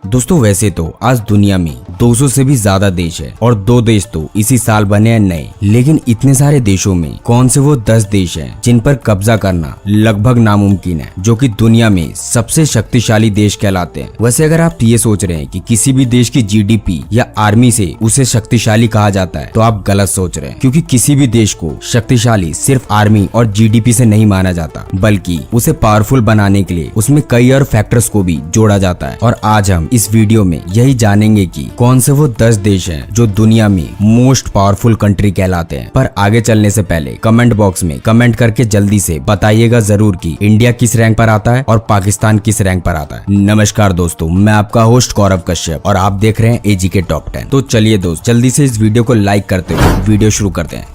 दोस्तों वैसे तो आज दुनिया में 200 से भी ज्यादा देश है और 2 देश तो इसी साल बने हैं नए। लेकिन इतने सारे देशों में कौन से वो 10 देश हैं जिन पर कब्जा करना लगभग नामुमकिन है, जो कि दुनिया में सबसे शक्तिशाली देश कहलाते हैं। वैसे अगर आप ये सोच रहे हैं कि किसी भी देश की जीडीपी या आर्मी से उसे शक्तिशाली कहा जाता है तो आप गलत सोच रहे हैं, क्योंकि किसी भी देश को शक्तिशाली सिर्फ आर्मी और जीडीपी से नहीं माना जाता, बल्कि उसे पावरफुल बनाने के लिए उसमें कई और फैक्टर्स को भी जोड़ा जाता है। और आज हम इस वीडियो में यही जानेंगे कि कौन से वो 10 देश हैं जो दुनिया में मोस्ट पावरफुल कंट्री कहलाते हैं। पर आगे चलने से पहले कमेंट बॉक्स में कमेंट करके जल्दी से बताइएगा जरूर कि इंडिया किस रैंक पर आता है और पाकिस्तान किस रैंक पर आता है। नमस्कार दोस्तों, मैं आपका होस्ट गौरव कश्यप और आप देख रहे हैं एजी के टॉप 10। तो चलिए दोस्त, जल्दी से इस वीडियो को लाइक करते हुए वीडियो शुरू करते हैं।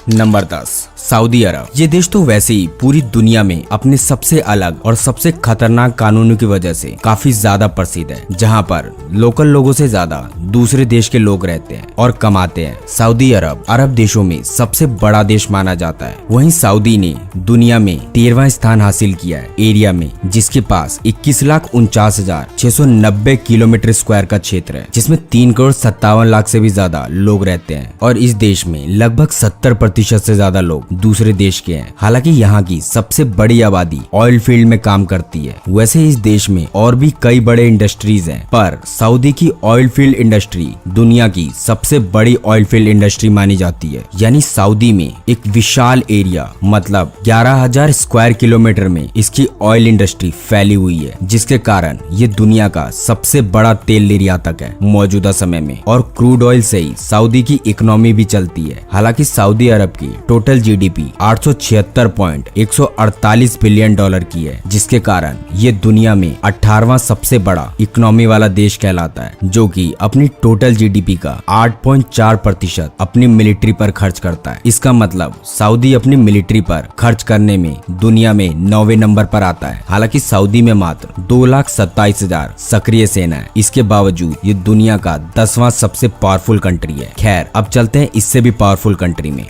नंबर 10, सऊदी अरब। ये देश तो वैसे ही पूरी दुनिया में अपने सबसे अलग और सबसे खतरनाक कानूनों की वजह से काफी ज्यादा प्रसिद्ध है, जहाँ पर लोकल लोगों से ज्यादा दूसरे देश के लोग रहते हैं और कमाते हैं। सऊदी अरब अरब देशों में सबसे बड़ा देश माना जाता है। वहीं सऊदी ने दुनिया में 13वां स्थान हासिल किया है एरिया में, जिसके पास 21,49,690 किलोमीटर स्क्वायर का क्षेत्र है, जिसमें 3,57,00,000 से भी ज्यादा लोग रहते हैं। और इस देश में लगभग 70% से ज्यादा लोग दूसरे देश के हैं। हालांकि यहाँ की सबसे बड़ी आबादी ऑयल फील्ड में काम करती है। वैसे इस देश में और भी कई बड़े इंडस्ट्रीज हैं, पर सऊदी की ऑयल फील्ड इंडस्ट्री दुनिया की सबसे बड़ी ऑयल फील्ड इंडस्ट्री मानी जाती है। यानी सऊदी में एक विशाल एरिया मतलब 11,000 स्क्वायर किलोमीटर में इसकी ऑयल इंडस्ट्री फैली हुई है, जिसके कारण ये दुनिया का सबसे बड़ा तेल निर्यातक है मौजूदा समय में। और क्रूड ऑयल से ही सऊदी की इकोनॉमी भी चलती है। हालांकि सऊदी अरब की टोटल जीडीपी 876.148 बिलियन डॉलर की है, जिसके कारण ये दुनिया में 18वां सबसे बड़ा इकोनॉमी वाला देश कहलाता है, जो कि अपनी टोटल जीडीपी का 8.4% अपनी मिलिट्री पर खर्च करता है। इसका मतलब सऊदी अपनी मिलिट्री पर खर्च करने में दुनिया में 9वें नंबर पर आता है। हालांकि सऊदी में मात्र 2,27,000 सक्रिय सेना है। इसके बावजूद ये दुनिया का 10वां सबसे पावरफुल कंट्री है। खैर, अब चलते हैं इससे भी पावरफुल कंट्री में।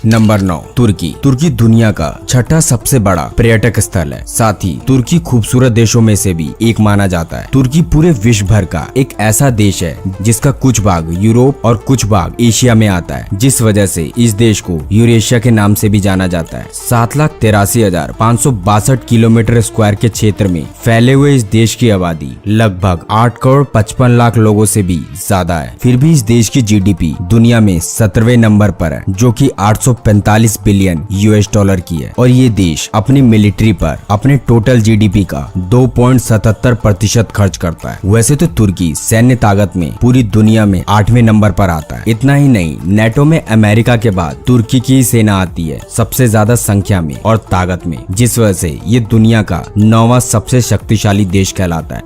नंबर 9, तुर्की। तुर्की दुनिया का 6ठा सबसे बड़ा पर्यटक स्थल है। साथ ही तुर्की खूबसूरत देशों में से भी एक माना जाता है। तुर्की पूरे विश्व भर का एक ऐसा देश है जिसका कुछ भाग यूरोप और कुछ भाग एशिया में आता है, जिस वजह से इस देश को यूरेशिया के नाम से भी जाना जाता है। 7,83,562 किलोमीटर स्क्वायर के क्षेत्र में फैले हुए इस देश की आबादी लगभग 8,55,00,000 लोगों से भी ज्यादा है। फिर भी इस देश की जीडीपी दुनिया में 17वें नंबर पर है, जो कि 845 बिलियन यूएस डॉलर की है। और ये देश अपनी मिलिट्री पर अपने टोटल जीडीपी का 2.77% खर्च करता है। वैसे तो तुर्की सैन्य ताकत में पूरी दुनिया में 8वें नंबर पर आता है। इतना ही नहीं, नेटो में अमेरिका के बाद तुर्की की सेना आती है सबसे ज्यादा संख्या में और ताकत में, जिस वजह से ये दुनिया का 9वां सबसे शक्तिशाली देश कहलाता है।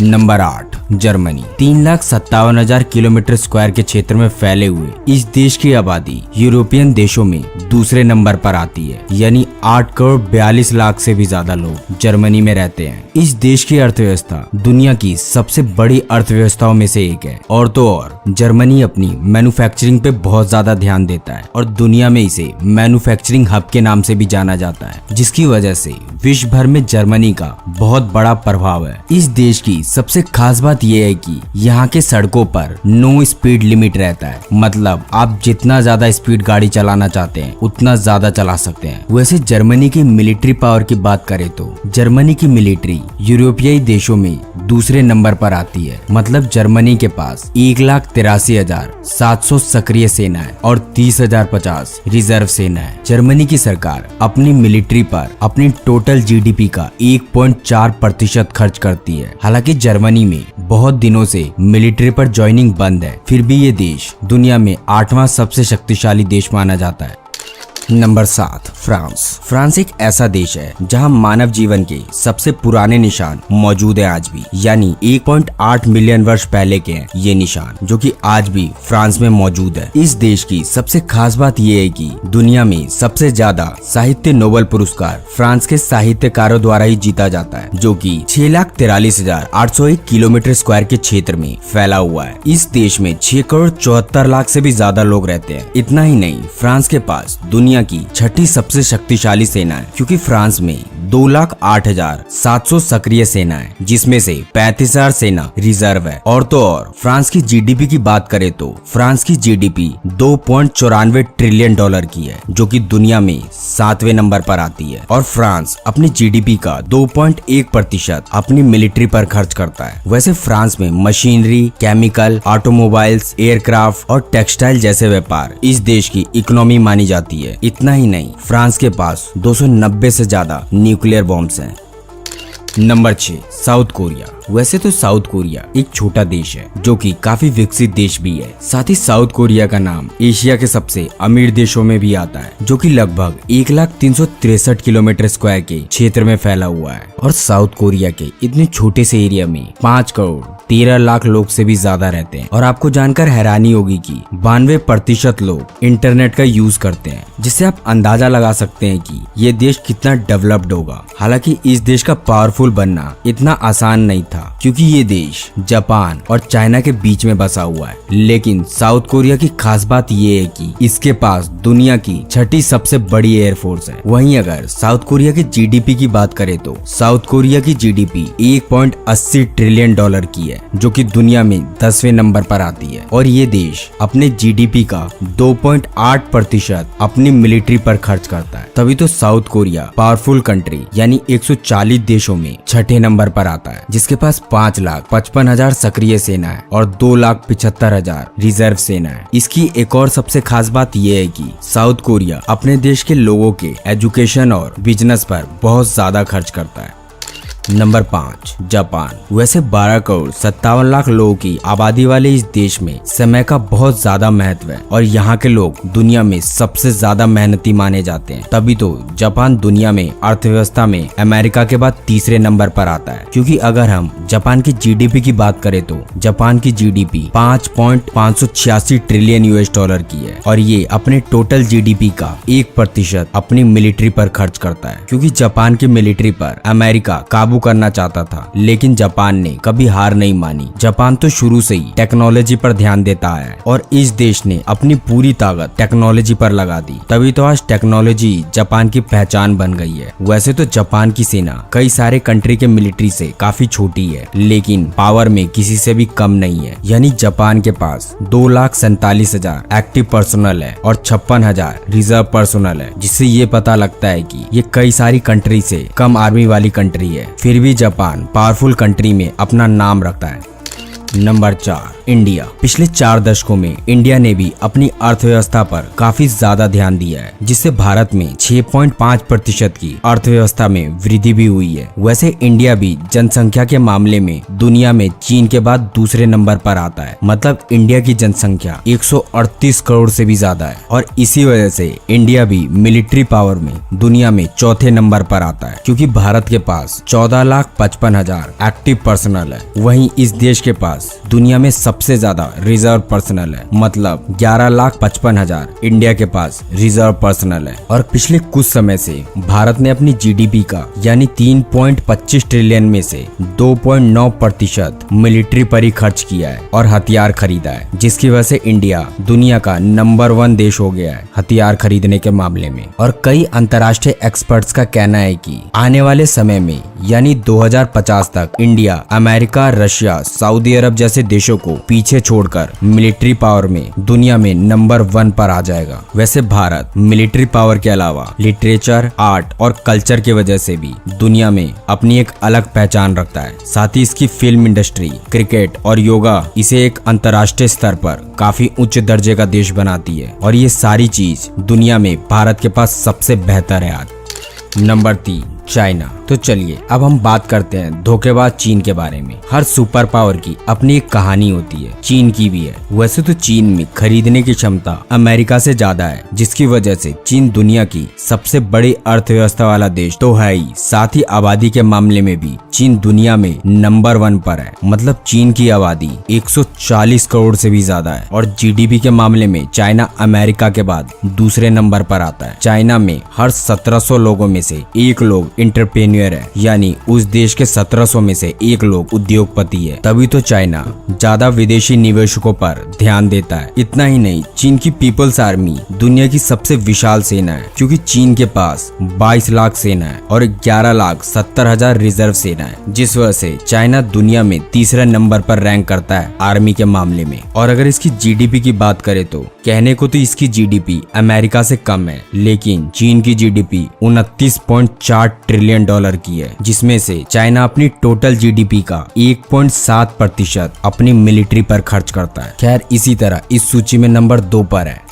Number 8, Germany. 3,57,000 किलोमीटर स्क्वायर के क्षेत्र में फैले हुए इस देश की आबादी यूरोपियन देशों में दूसरे नंबर पर आती है। यानी 8,42,00,000 से भी ज्यादा लोग जर्मनी में रहते हैं। इस देश की अर्थव्यवस्था दुनिया की सबसे बड़ी अर्थव्यवस्थाओं में से एक है। और तो और जर्मनी अपनी मैन्युफैक्चरिंग पे बहुत ज्यादा ध्यान देता है और दुनिया में इसे मैन्युफैक्चरिंग हब के नाम से भी जाना जाता है, जिसकी वजह से विश्व भर में जर्मनी का बहुत बड़ा प्रभाव है। इस देश की सबसे खास बात यह है कि यहाँ के सड़कों पर नो स्पीड लिमिट रहता है। मतलब आप जितना ज्यादा स्पीड गाड़ी चलाना चाहते हैं उतना ज्यादा चला सकते हैं। वैसे जर्मनी की मिलिट्री पावर की बात करें तो जर्मनी की मिलिट्री यूरोपीय देशों में दूसरे नंबर पर आती है। मतलब जर्मनी के पास 1,83,700 सक्रिय सेना है और 30,050 रिजर्व सेना है। जर्मनी की सरकार अपनी मिलिट्री पर अपनी टोटल जीडीपी का 1.4% खर्च करती है। हालांकि जर्मनी में बहुत दिनों से मिलिट्री पर ज्वाइनिंग बंद है, फिर भी ये देश दुनिया में 8वां सबसे शक्तिशाली देश माना जाता है। Number 7, France. फ्रांस एक ऐसा देश है जहां मानव जीवन के सबसे पुराने निशान मौजूद है आज भी। यानी 1.8 मिलियन वर्ष पहले के हैं ये निशान, जो कि आज भी फ्रांस में मौजूद है। इस देश की सबसे खास बात ये है कि दुनिया में सबसे ज्यादा साहित्य नोबेल पुरस्कार फ्रांस के साहित्यकारों द्वारा ही जीता जाता है, जो कि 6,43,801 किलोमीटर स्क्वायर के क्षेत्र में फैला हुआ है। इस देश में 6,74,00,000 से भी ज्यादा लोग रहते हैं। इतना ही नहीं, फ्रांस के पास दुनिया दुनिया की छठी सबसे शक्तिशाली सेना है, क्योंकि फ्रांस में 2,08,700 सक्रिय सेना है, जिसमें से 35,000 सेना रिजर्व है। और तो और फ्रांस की जीडीपी की बात करें तो फ्रांस की जीडीपी $2.94 ट्रिलियन की है, जो कि दुनिया में 7वें नंबर पर आती है। और फ्रांस अपनी जीडीपी का 2.1% अपनी मिलिट्री पर खर्च करता है। वैसे फ्रांस में मशीनरी, केमिकल, ऑटोमोबाइल्स, एयरक्राफ्ट और टेक्सटाइल जैसे व्यापार इस देश की इकोनॉमी मानी जाती है। इतना ही नहीं, फ्रांस के पास 290 से ज्यादा न्यूक्लियर बॉम्ब्स हैं। Number 6, south Korea. वैसे तो साउथ कोरिया एक छोटा देश है, जो कि काफी विकसित देश भी है। साथ ही साउथ कोरिया का नाम एशिया के सबसे अमीर देशों में भी आता है, जो कि लगभग 1,363 किलोमीटर स्क्वायर के क्षेत्र में फैला हुआ है। और साउथ कोरिया के इतने छोटे से एरिया में 5 करोड़ 13 लाख लोग से भी ज्यादा रहते हैं। और आपको जानकर हैरानी होगी कि 92% लोग इंटरनेट का यूज करते हैं, जिससे आप अंदाजा लगा सकते हैं कि ये देश कितना डेवलप्ड होगा। हालांकि इस देश का पावरफुल बनना इतना आसान नहीं था, क्योंकि ये देश जापान और चाइना के बीच में बसा हुआ है। लेकिन साउथ कोरिया की खास बात ये है कि इसके पास दुनिया की छठी सबसे बड़ी एयरफोर्स है। वहीं अगर साउथ कोरिया की जीडीपी की बात करें तो साउथ कोरिया की जीडीपी $1.80 ट्रिलियन की है, जो कि दुनिया में 10वें नंबर पर आती है। और ये देश अपने जीडीपी का 2.8% अपनी मिलिट्री पर खर्च करता है। तभी तो साउथ कोरिया पावरफुल कंट्री यानी 140 देशों में छठे नंबर पर आता है, जिसके पास 5,55,000 सक्रिय सेना है और 2,75,000 रिजर्व सेना है। इसकी एक और सबसे खास बात यह है कि साउथ कोरिया अपने देश के लोगों के एजुकेशन और बिजनेस पर बहुत ज्यादा खर्च करता है। Number 5, Japan. वैसे 12 करोड़ 57 लाख लोगों की आबादी वाले इस देश में समय का बहुत ज्यादा महत्व है और यहाँ के लोग दुनिया में सबसे ज्यादा मेहनती माने जाते हैं। तभी तो जापान दुनिया में अर्थव्यवस्था में अमेरिका के बाद तीसरे नंबर पर आता है। क्योंकि अगर हम जापान की जीडीपी की बात करें तो जापान की जीडीपी 5.586 ट्रिलियन US की है और ये अपने टोटल जीडीपी का 1% अपनी मिलिट्री पर खर्च करता है। क्योंकि जापान की मिलिट्री पर अमेरिका काबू करना चाहता था, लेकिन जापान ने कभी हार नहीं मानी। जापान तो शुरू से ही टेक्नोलॉजी पर ध्यान देता है और इस देश ने अपनी पूरी ताकत टेक्नोलॉजी पर लगा दी। तभी तो आज टेक्नोलॉजी जापान की पहचान बन गई है। वैसे तो जापान की सेना कई सारे कंट्री के मिलिट्री से काफी छोटी है, लेकिन पावर में किसी से भी कम नहीं है। यानी जापान के पास 2,47,000 एक्टिव पर्सनल है और 56,000 रिजर्व पर्सनल है, जिससे ये पता लगता है कि ये कई सारी कंट्री से कम आर्मी वाली कंट्री है। फिर भी जापान पावरफुल कंट्री में अपना नाम रखता है। Number 4, India. पिछले 4 दशकों में इंडिया ने भी अपनी अर्थव्यवस्था पर काफी ज्यादा ध्यान दिया है, जिससे भारत में 6.5% की अर्थव्यवस्था में वृद्धि भी हुई है। वैसे इंडिया भी जनसंख्या के मामले में दुनिया में चीन के बाद दूसरे नंबर पर आता है। मतलब इंडिया की जनसंख्या 138 करोड़ से भी ज्यादा है और इसी वजह से इंडिया भी मिलिट्री पावर में दुनिया में चौथे नंबर पर आता है, क्योंकि भारत के पास 14,55,000 एक्टिव पर्सनल है। वहीं इस देश के पास दुनिया में सबसे ज्यादा रिजर्व पर्सनल है, मतलब 11,55,000 इंडिया के पास रिजर्व पर्सनल है। और पिछले कुछ समय से भारत ने अपनी जीडीपी का यानी 3.25 ट्रिलियन में से 2.9% मिलिट्री पर ही खर्च किया है और हथियार खरीदा है, जिसकी वजह से इंडिया दुनिया का नंबर 1 देश हो गया है हथियार खरीदने के मामले में। और कई अंतर्राष्ट्रीय एक्सपर्ट्स का कहना है कि आने वाले समय में यानी 2050 तक इंडिया अमेरिका, रशिया, सऊदी अरब जैसे देशों को पीछे छोड़कर मिलिट्री पावर में दुनिया में नंबर 1 पर आ जाएगा। वैसे भारत मिलिट्री पावर के अलावा लिटरेचर, आर्ट और कल्चर की वजह से भी दुनिया में अपनी एक अलग पहचान रखता है। साथ ही इसकी फिल्म इंडस्ट्री, क्रिकेट और योगा इसे एक अंतर्राष्ट्रीय स्तर पर काफी उच्च दर्जे का देश बनाती है और ये सारी चीज दुनिया में भारत के पास सबसे बेहतर है आज। Number 3, China. तो चलिए अब हम बात करते हैं धोखेबाज चीन के बारे में। हर सुपर पावर की अपनी एक कहानी होती है, चीन की भी है। वैसे तो चीन में खरीदने की क्षमता अमेरिका से ज्यादा है, जिसकी वजह से चीन दुनिया की सबसे बड़ी अर्थव्यवस्था वाला देश तो है ही, साथ ही आबादी के मामले में भी चीन दुनिया में नंबर 1 पर है। मतलब चीन की आबादी 140 करोड़ से भी ज्यादा है और जीडीपी के मामले में चाइना अमेरिका के बाद दूसरे नंबर पर आता है। चाइना में हर 1700 लोगों में से 1 लोग एंटरप्रेन्योर एंटरप्रेन्योर है, यानी उस देश के 1700 में से एक लोग उद्योगपति है। तभी तो चाइना ज्यादा विदेशी निवेशकों पर ध्यान देता है। इतना ही नहीं, चीन की पीपल्स आर्मी दुनिया की सबसे विशाल सेना है, क्योंकि चीन के पास 22 लाख सेना है और 11,70,000 रिजर्व सेना है, जिस वजह से चाइना दुनिया में तीसरे नंबर पर रैंक करता है आर्मी के मामले में। और अगर इसकी जीडीपी की बात करें तो कहने को तो इसकी जीडीपी अमेरिका से कम है, लेकिन चीन की जीडीपी 29.4 ट्रिलियन डॉलर की है, जिसमें से चाइना अपनी टोटल जीडीपी का 1.7% अपनी मिलिट्री पर खर्च करता है। खैर, इसी तरह इस सूची में नंबर 2 पर है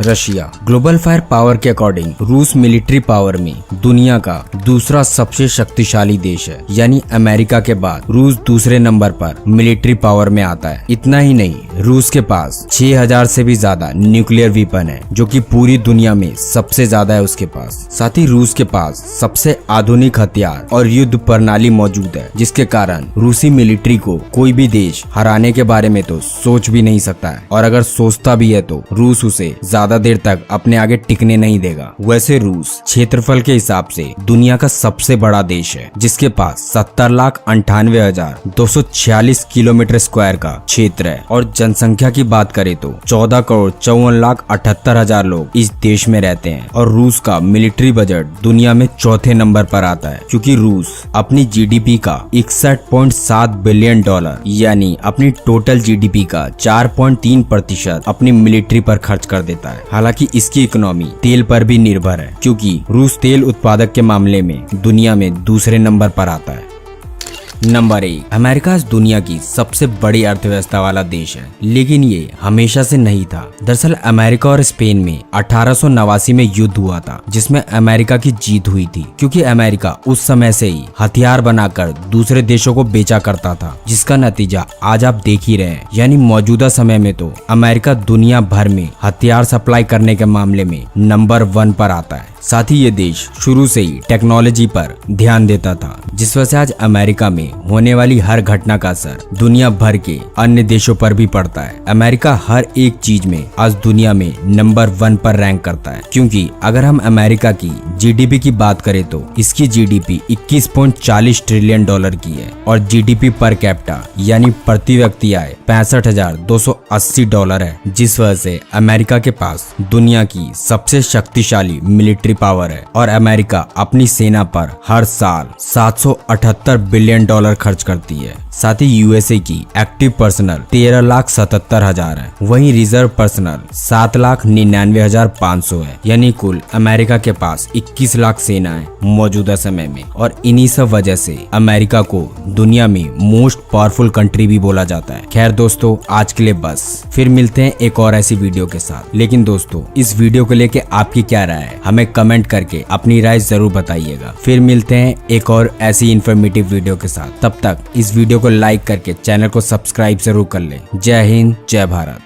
रशिया। ग्लोबल फायर पावर के अकॉर्डिंग रूस मिलिट्री पावर में दुनिया का दूसरा सबसे शक्तिशाली देश है, यानी अमेरिका के बाद रूस दूसरे नंबर पर मिलिट्री पावर में आता है। इतना ही नहीं, रूस के पास 6000 से भी ज्यादा न्यूक्लियर वेपन है, जो कि पूरी दुनिया में सबसे ज्यादा है उसके पास। साथ ही रूस के पास सबसे आधुनिक हथियार और युद्ध प्रणाली मौजूद है, जिसके कारण रूसी मिलिट्री को कोई भी देश हराने के बारे में तो सोच भी नहीं सकता है, और अगर सोचता भी है तो रूस उसे ज्यादा देर तक अपने आगे टिकने नहीं देगा। वैसे रूस क्षेत्रफल के हिसाब से दुनिया का सबसे बड़ा देश है, जिसके पास 70,98,246 किलोमीटर स्क्वायर का क्षेत्र है, और जनसंख्या की बात करें तो 14,54,78,000 लोग इस देश में रहते हैं। और रूस का मिलिट्री बजट दुनिया में चौथे नंबर पर आता है, क्योंकि रूस अपनी जीडीपी का 61.7 बिलियन डॉलर यानी अपनी टोटल जीडीपी का 4.3% अपनी मिलिट्री पर खर्च कर देता है। हालांकि इसकी इकोनॉमी तेल पर भी निर्भर है, क्योंकि रूस तेल उत्पादक के मामले में दुनिया में दूसरे नंबर पर आता है। नंबर 1, अमेरिका दुनिया की सबसे बड़ी अर्थव्यवस्था वाला देश है, लेकिन ये हमेशा से नहीं था। दरअसल अमेरिका और स्पेन में 1889 में युद्ध हुआ था, जिसमें अमेरिका की जीत हुई थी, क्योंकि अमेरिका उस समय से ही हथियार बनाकर दूसरे देशों को बेचा करता था, जिसका नतीजा आज आप देख ही रहे हैं। यानी मौजूदा समय में तो अमेरिका दुनिया भर में हथियार सप्लाई करने के मामले में नंबर 1 पर आता है। साथ ही ये देश शुरू से ही टेक्नोलॉजी पर ध्यान देता था, जिस वजह से आज अमेरिका में होने वाली हर घटना का असर दुनिया भर के अन्य देशों पर भी पड़ता है। अमेरिका हर एक चीज में आज दुनिया में नंबर 1 पर रैंक करता है, क्योंकि अगर हम अमेरिका की जीडीपी की बात करें तो इसकी जीडीपी 21.40 ट्रिलियन डॉलर की है, और जीडीपी पर कैपिटा यानी प्रति व्यक्ति आय 65,280 डॉलर है, जिस वजह से अमेरिका के पास दुनिया की सबसे शक्तिशाली मिलिट्री पावर है। और अमेरिका अपनी सेना पर हर साल 778 बिलियन डॉलर खर्च करती है। साथ ही यूएसए की एक्टिव पर्सनल 13,77,000 है, वहीं रिजर्व पर्सनल 7,99,500 है, यानी कुल अमेरिका के पास 21 लाख सेना है मौजूदा समय में। और इन्हीं सब वजह से अमेरिका को दुनिया में मोस्ट पावरफुल कंट्री भी बोला जाता है। खैर दोस्तों, आज के लिए बस, फिर मिलते हैं एक और ऐसी वीडियो के साथ। लेकिन दोस्तों, इस वीडियो को लेके आपकी क्या राय है, हमें कमेंट करके अपनी राय जरूर बताइएगा। फिर मिलते हैं एक और ऐसी इंफॉर्मेटिव वीडियो के साथ। तब तक इस वीडियो को लाइक करके चैनल को सब्सक्राइब जरूर कर लें। जय हिंद, जय भारत।